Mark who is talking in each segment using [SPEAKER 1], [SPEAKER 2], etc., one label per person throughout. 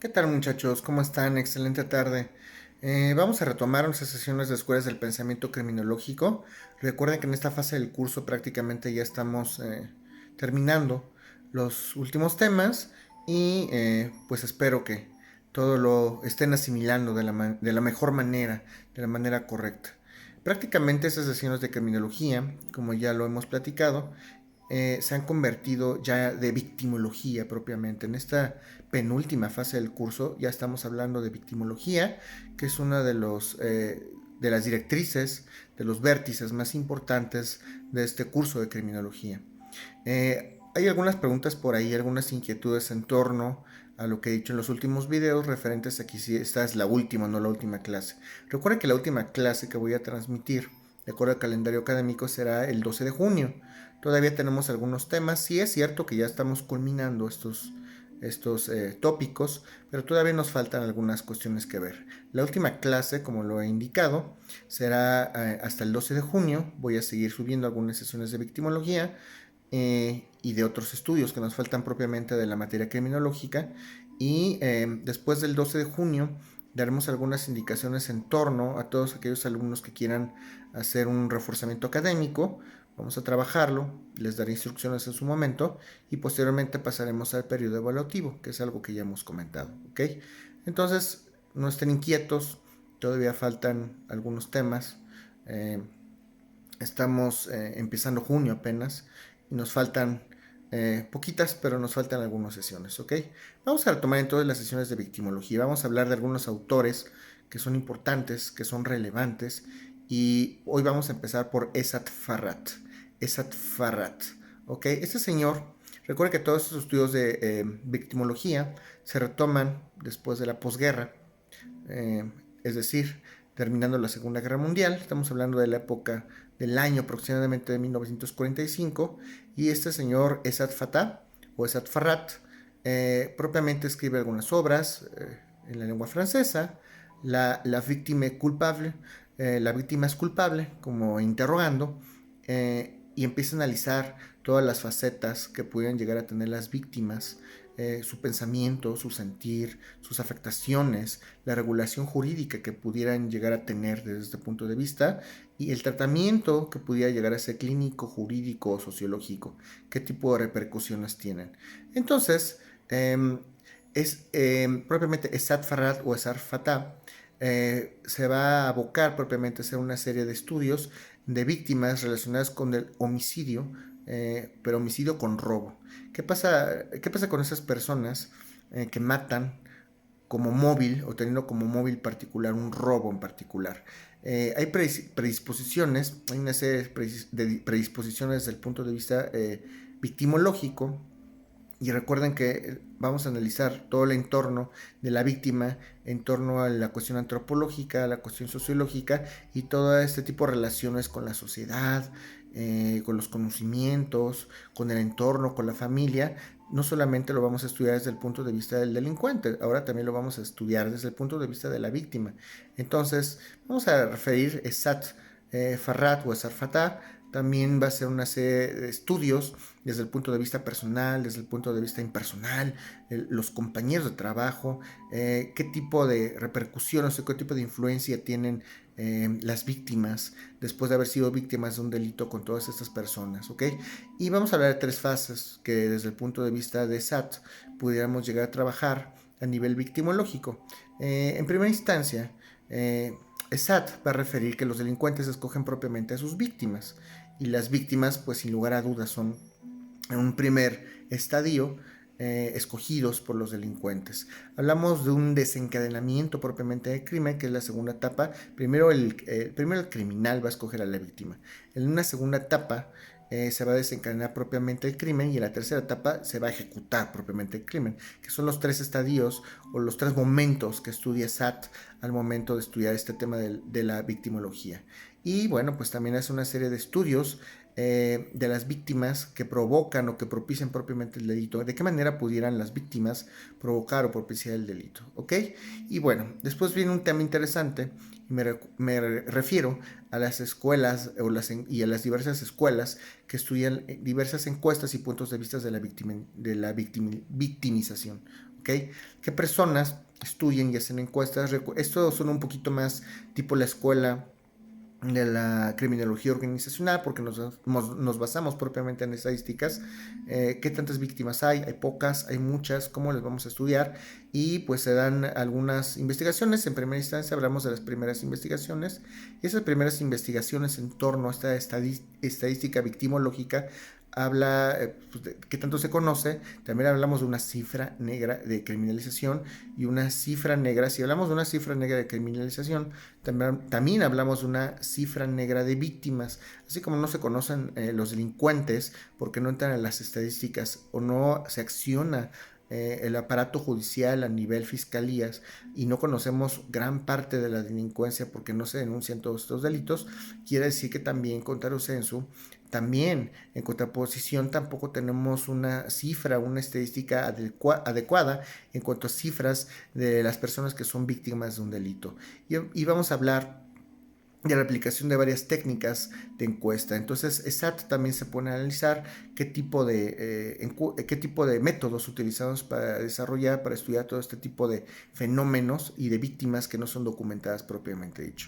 [SPEAKER 1] ¿Qué tal muchachos? ¿Cómo están? Excelente tarde. Vamos a retomar nuestras sesiones de escuelas del pensamiento criminológico. Recuerden que en esta fase del curso prácticamente ya estamos terminando los últimos temas y pues espero que todo lo estén asimilando de la mejor manera, de la manera correcta. Prácticamente estas sesiones de criminología, como ya lo hemos platicado, se han convertido ya de victimología propiamente. En esta penúltima fase del curso ya estamos hablando de victimología, que es una de las directrices, de los vértices más importantes de este curso de criminología. Hay algunas preguntas por ahí, algunas inquietudes en torno a lo que he dicho en los últimos videos referentes a que si esta es la última o no la última clase. Recuerda que la última clase que voy a transmitir, de acuerdo al calendario académico, será el 12 de junio. Todavía tenemos algunos temas. Sí es cierto que ya estamos culminando estos tópicos, pero todavía nos faltan algunas cuestiones que ver. La última clase, como lo he indicado, será hasta el 12 de junio. Voy a seguir subiendo algunas sesiones de victimología y de otros estudios que nos faltan propiamente de la materia criminológica. Y después del 12 de junio daremos algunas indicaciones en torno a todos aquellos alumnos que quieran hacer un reforzamiento académico. Vamos a trabajarlo, les daré instrucciones en su momento y posteriormente pasaremos al periodo evaluativo, que es algo que ya hemos comentado. ¿Ok? Entonces, no estén inquietos, todavía faltan algunos temas. Eh, Estamos empezando junio apenas y nos faltan poquitas, pero nos faltan algunas sesiones, ¿ok? Vamos a retomar entonces las sesiones de victimología. Vamos a hablar de algunos autores que son importantes, que son relevantes. Y hoy vamos a empezar por Esat Farhat. Esat Farhat, ¿ok? Este señor, recuerda que todos estos estudios de victimología se retoman después de la posguerra, es decir, terminando la Segunda Guerra Mundial. Estamos hablando de la época del año aproximadamente de 1945, y este señor Esat Fatah o Esat Farhat propiamente escribe algunas obras en la lengua francesa. La víctima culpable, la víctima es culpable, como interrogando, y empieza a analizar todas las facetas que pudieran llegar a tener las víctimas, su pensamiento, su sentir, sus afectaciones, la regulación jurídica que pudieran llegar a tener desde este punto de vista y el tratamiento que pudiera llegar a ser clínico, jurídico o sociológico, qué tipo de repercusiones tienen. Entonces, propiamente Esat Farhat o Esat Fatah se va a abocar propiamente a hacer una serie de estudios de víctimas relacionadas con el homicidio, pero homicidio con robo. ¿Qué pasa con esas personas que matan como móvil o teniendo como móvil particular un robo en particular? Hay predisposiciones, hay una serie de predisposiciones desde el punto de vista victimológico. Y recuerden que vamos a analizar todo el entorno de la víctima en torno a la cuestión antropológica, a la cuestión sociológica y todo este tipo de relaciones con la sociedad, con los conocimientos, con el entorno, con la familia. No solamente lo vamos a estudiar desde el punto de vista del delincuente, ahora también lo vamos a estudiar desde el punto de vista de la víctima. Entonces, vamos a referir Esat Farhat o Esat Fatah. También va a ser una serie de estudios desde el punto de vista personal, desde el punto de vista impersonal, los compañeros de trabajo, qué tipo de repercusiones o qué tipo de influencia tienen las víctimas después de haber sido víctimas de un delito con todas estas personas, ¿ok? Y vamos a hablar de tres fases que desde el punto de vista de SAT pudiéramos llegar a trabajar a nivel victimológico. En primera instancia, SAT va a referir que los delincuentes escogen propiamente a sus víctimas y las víctimas, pues sin lugar a dudas, son en un primer estadio escogidos por los delincuentes. Hablamos de un desencadenamiento propiamente de crimen, que es la segunda etapa. Primero el criminal va a escoger a la víctima. En una segunda etapa se va a desencadenar propiamente el crimen y en la tercera etapa se va a ejecutar propiamente el crimen, que son los tres estadios o los tres momentos que estudia SAT al momento de estudiar este tema de la victimología. Y bueno, pues también hace una serie de estudios de las víctimas que provocan o que propician propiamente el delito, de qué manera pudieran las víctimas provocar o propiciar el delito, ¿ok? Y bueno, después viene un tema interesante y me refiero a las escuelas y a las diversas escuelas que estudian diversas encuestas y puntos de vista de la victimización, ¿ok? ¿Qué personas estudian y hacen encuestas? Esto son un poquito más tipo la escuela de la criminología organizacional, porque nos basamos propiamente en estadísticas. ¿Qué tantas víctimas hay? ¿Hay pocas? ¿Hay muchas? ¿Cómo las vamos a estudiar? Y pues se dan algunas investigaciones. En primera instancia hablamos de las primeras investigaciones, y esas primeras investigaciones en torno a esta estadística victimológica habla, pues, de qué tanto se conoce. También hablamos de una cifra negra de criminalización y una cifra negra. Si hablamos de una cifra negra de criminalización, también hablamos de una cifra negra de víctimas. Así como no se conocen los delincuentes porque no entran en las estadísticas o no se acciona el aparato judicial a nivel fiscalías, y no conocemos gran parte de la delincuencia porque no se denuncian todos estos delitos, quiere decir que también, contrario censo, también en contraposición tampoco tenemos una cifra, una estadística adecuada en cuanto a cifras de las personas que son víctimas de un delito. Y vamos a hablar de la aplicación de varias técnicas de encuesta. Entonces, ESAT también se pone a analizar qué tipo de métodos utilizamos para desarrollar, para estudiar todo este tipo de fenómenos y de víctimas que no son documentadas propiamente dicho.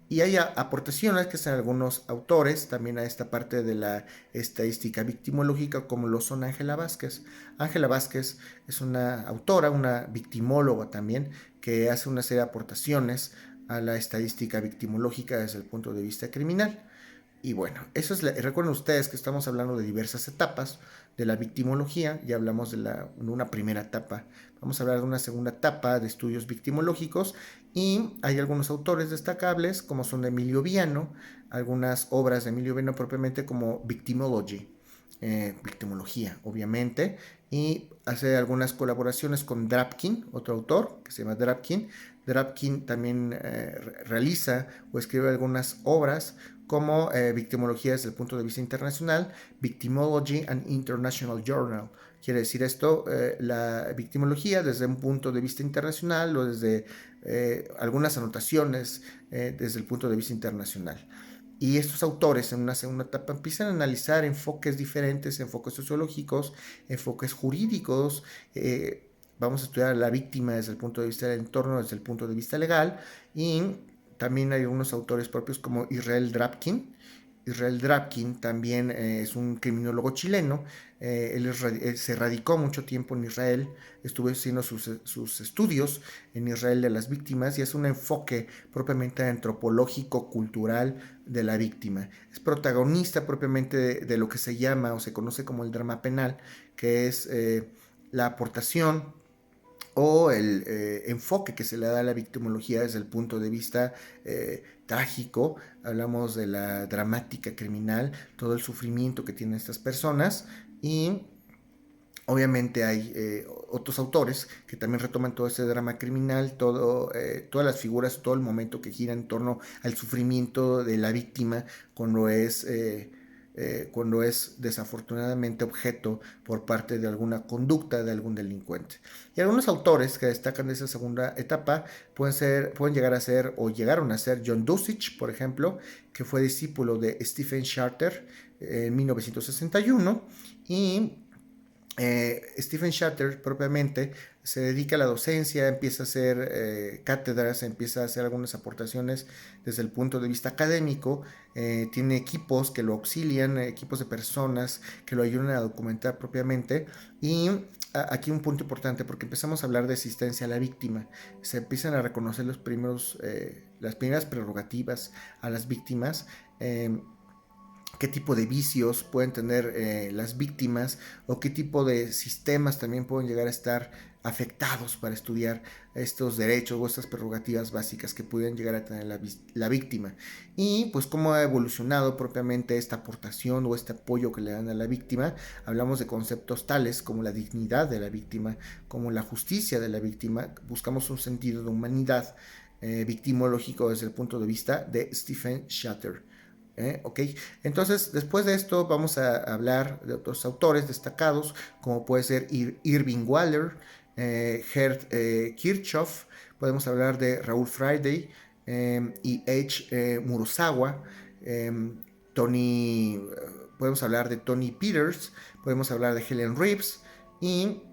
[SPEAKER 1] Y hay aportaciones que hacen algunos autores también a esta parte de la estadística victimológica, como lo son Ángela Vázquez. Ángela Vázquez es una autora, una victimóloga también, que hace una serie de aportaciones a la estadística victimológica desde el punto de vista criminal. Y bueno, recuerden ustedes que estamos hablando de diversas etapas de la victimología. Ya hablamos de una primera etapa. Vamos a hablar de una segunda etapa de estudios victimológicos, y hay algunos autores destacables como son de Emilio Viano, algunas obras de Emilio Viano propiamente como Victimology, victimología obviamente, y hace algunas colaboraciones con Drapkin, otro autor que se llama Drapkin. Drapkin también realiza o escribe algunas obras como Victimología desde el punto de vista internacional, Victimology and International Journal. Quiere decir esto, la victimología desde un punto de vista internacional o desde algunas anotaciones desde el punto de vista internacional. Y estos autores en una segunda etapa empiezan a analizar enfoques diferentes, enfoques sociológicos, enfoques jurídicos. Vamos a estudiar a la víctima desde el punto de vista del entorno, desde el punto de vista legal, y también hay algunos autores propios como Israel Drapkin. Israel Drapkin también es un criminólogo chileno. Se radicó mucho tiempo en Israel, estuvo haciendo sus estudios en Israel de las víctimas, y es un enfoque propiamente antropológico, cultural de la víctima. Es protagonista propiamente de lo que se llama o se conoce como el drama penal, que es la aportación o el enfoque que se le da a la victimología desde el punto de vista trágico. Hablamos de la dramática criminal, todo el sufrimiento que tienen estas personas, y obviamente hay otros autores que también retoman todo ese drama criminal, todas las figuras, todo el momento que gira en torno al sufrimiento de la víctima cuando es desafortunadamente objeto por parte de alguna conducta de algún delincuente. Y algunos autores que destacan de esa segunda etapa pueden llegar a ser o llegaron a ser John Dosich, por ejemplo, que fue discípulo de Stephen Charter en 1961, y Stephen Shatter propiamente se dedica a la docencia, empieza a hacer cátedras, empieza a hacer algunas aportaciones desde el punto de vista académico, tiene equipos que lo auxilian, equipos de personas que lo ayudan a documentar propiamente. Y aquí un punto importante, porque empezamos a hablar de asistencia a la víctima, se empiezan a reconocer las primeras prerrogativas a las víctimas. Qué tipo de vicios pueden tener las víctimas, o qué tipo de sistemas también pueden llegar a estar afectados para estudiar estos derechos o estas prerrogativas básicas que pueden llegar a tener la víctima, y pues cómo ha evolucionado propiamente esta aportación o este apoyo que le dan a la víctima. Hablamos de conceptos tales como la dignidad de la víctima, como la justicia de la víctima. Buscamos un sentido de humanidad victimológico desde el punto de vista de Stephen Shatter. Ok, entonces después de esto vamos a hablar de otros autores destacados como puede ser Irving Waller, Gerd Kirchhoff. Podemos hablar de Raúl Friday y H. Murusawa, Tony, podemos hablar de Tony Peters, podemos hablar de Helen Reeves, y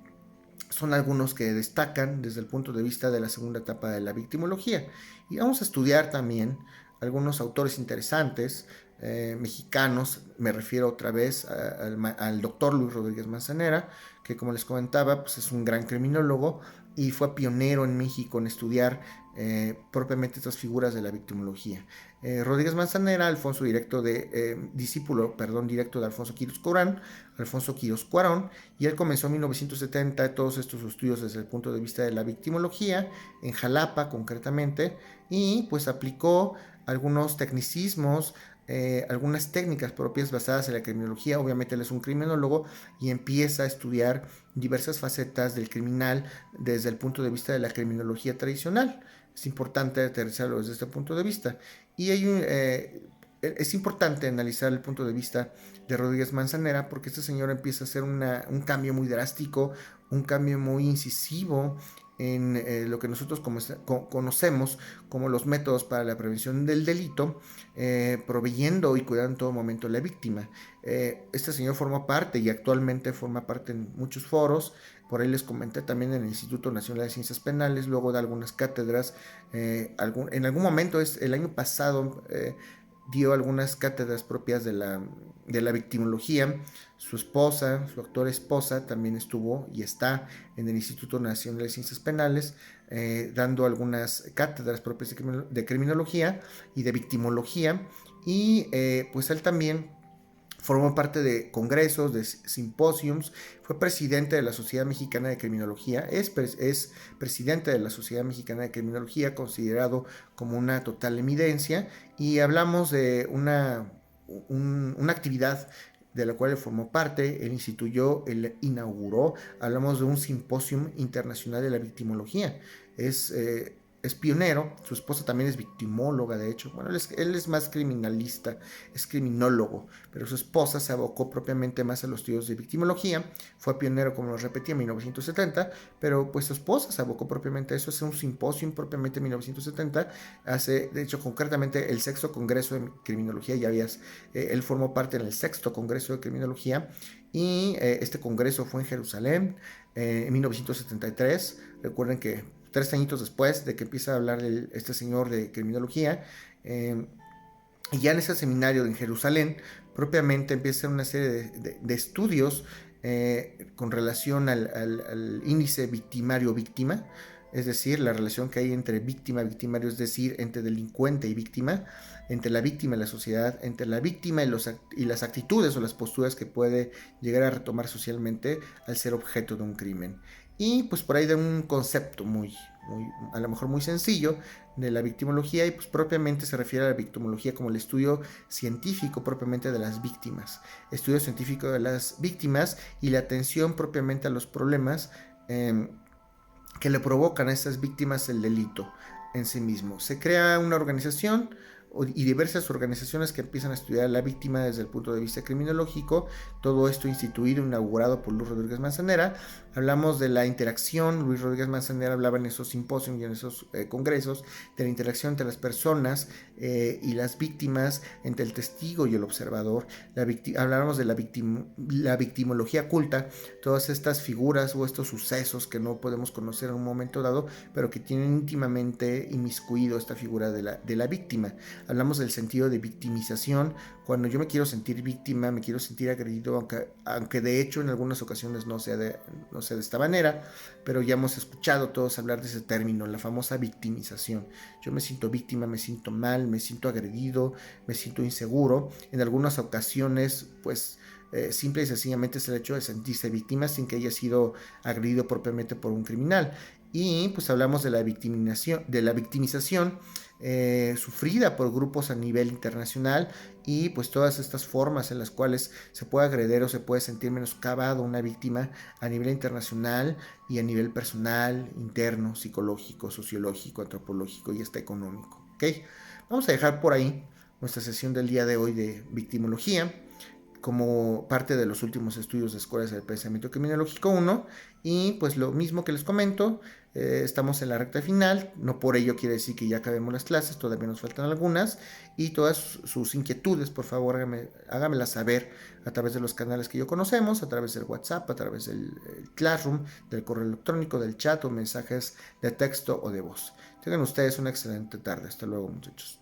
[SPEAKER 1] son algunos que destacan desde el punto de vista de la segunda etapa de la victimología. Y vamos a estudiar también algunos autores interesantes mexicanos. Me refiero otra vez al doctor Luis Rodríguez Manzanera, que como les comentaba, pues es un gran criminólogo y fue pionero en México en estudiar propiamente estas figuras de la victimología. Rodríguez Manzanera, discípulo directo de Alfonso Quirós Cuarón, y él comenzó en 1970 todos estos estudios desde el punto de vista de la victimología, en Jalapa concretamente, y pues aplicó algunos tecnicismos, algunas técnicas propias basadas en la criminología. Obviamente él es un criminólogo y empieza a estudiar diversas facetas del criminal desde el punto de vista de la criminología tradicional. Es importante aterrizarlo desde este punto de vista. Y es importante analizar el punto de vista de Rodríguez Manzanera, porque este señor empieza a hacer un cambio muy drástico, un cambio muy incisivo en lo que nosotros conocemos como los métodos para la prevención del delito, proveyendo y cuidando en todo momento a la víctima. Este señor formó parte y actualmente forma parte en muchos foros. Por ahí les comenté también en el Instituto Nacional de Ciencias Penales, luego de algunas cátedras. En algún momento, el año pasado, dio algunas cátedras propias de la victimología. Su esposa, su actual esposa, también estuvo y está en el Instituto Nacional de Ciencias Penales, dando algunas cátedras propias de criminología y de victimología. Y pues él también formó parte de congresos, de simposiums, fue presidente de la Sociedad Mexicana de Criminología, es presidente de la Sociedad Mexicana de Criminología, considerado como una total eminencia, y hablamos de una actividad de la cual él formó parte. Él instituyó, él inauguró, hablamos de un simposium internacional de la victimología. Es pionero. Su esposa también es victimóloga, de hecho. Bueno, él es más criminalista, es criminólogo, pero su esposa se abocó propiamente más a los estudios de victimología. Fue pionero, como lo repetí, en 1970, pero pues su esposa se abocó propiamente a eso, hace un simposio propiamente en 1970, hace, de hecho, concretamente el sexto congreso de criminología. Él formó parte en el sexto congreso de criminología, y este congreso fue en Jerusalén en 1973. Recuerden que 3 añitos después de que empieza a hablar este señor de criminología, y ya en ese seminario en Jerusalén, propiamente empieza a hacer una serie de estudios con relación al índice victimario-víctima, es decir, la relación que hay entre víctima-victimario, es decir, entre delincuente y víctima, entre la víctima y la sociedad, entre la víctima y las actitudes o las posturas que puede llegar a retomar socialmente al ser objeto de un crimen. Y pues por ahí de un concepto a lo mejor muy sencillo de la victimología, y pues propiamente se refiere a la victimología como el estudio científico propiamente de las víctimas, estudio científico de las víctimas y la atención propiamente a los problemas que le provocan a estas víctimas el delito en sí mismo. Se crea una organización y diversas organizaciones que empiezan a estudiar a la víctima desde el punto de vista criminológico. Todo esto instituido, inaugurado por Luis Rodríguez Manzanera. Hablamos de la interacción. Luis Rodríguez Manzanera hablaba en esos simposios y en esos congresos de la interacción entre las personas y las víctimas, entre el testigo y el observador. Hablábamos de la victimología oculta, todas estas figuras o estos sucesos que no podemos conocer en un momento dado, pero que tienen íntimamente inmiscuido esta figura de la víctima. Hablamos del sentido de victimización. Cuando yo me quiero sentir víctima, me quiero sentir agredido, aunque de hecho en algunas ocasiones no sea de esta manera, pero ya hemos escuchado todos hablar de ese término, la famosa victimización. Yo me siento víctima, me siento mal, me siento agredido, me siento inseguro. En algunas ocasiones, pues simple y sencillamente es el hecho de sentirse víctima sin que haya sido agredido propiamente por un criminal. Y pues hablamos de la victimización sufrida por grupos a nivel internacional, y pues todas estas formas en las cuales se puede agredir o se puede sentir menoscabado una víctima a nivel internacional y a nivel personal, interno, psicológico, sociológico, antropológico y hasta económico. ¿Okay? Vamos a dejar por ahí nuestra sesión del día de hoy de victimología como parte de los últimos estudios de escuelas del pensamiento criminológico 1, y pues lo mismo que les comento, Estamos en la recta final, no por ello quiere decir que ya acabemos las clases, todavía nos faltan algunas, y todas sus inquietudes, por favor, hágamelas saber a través de los canales que yo conocemos, a través del WhatsApp, a través del Classroom, del correo electrónico, del chat o mensajes de texto o de voz. Tengan ustedes una excelente tarde. Hasta luego, muchachos.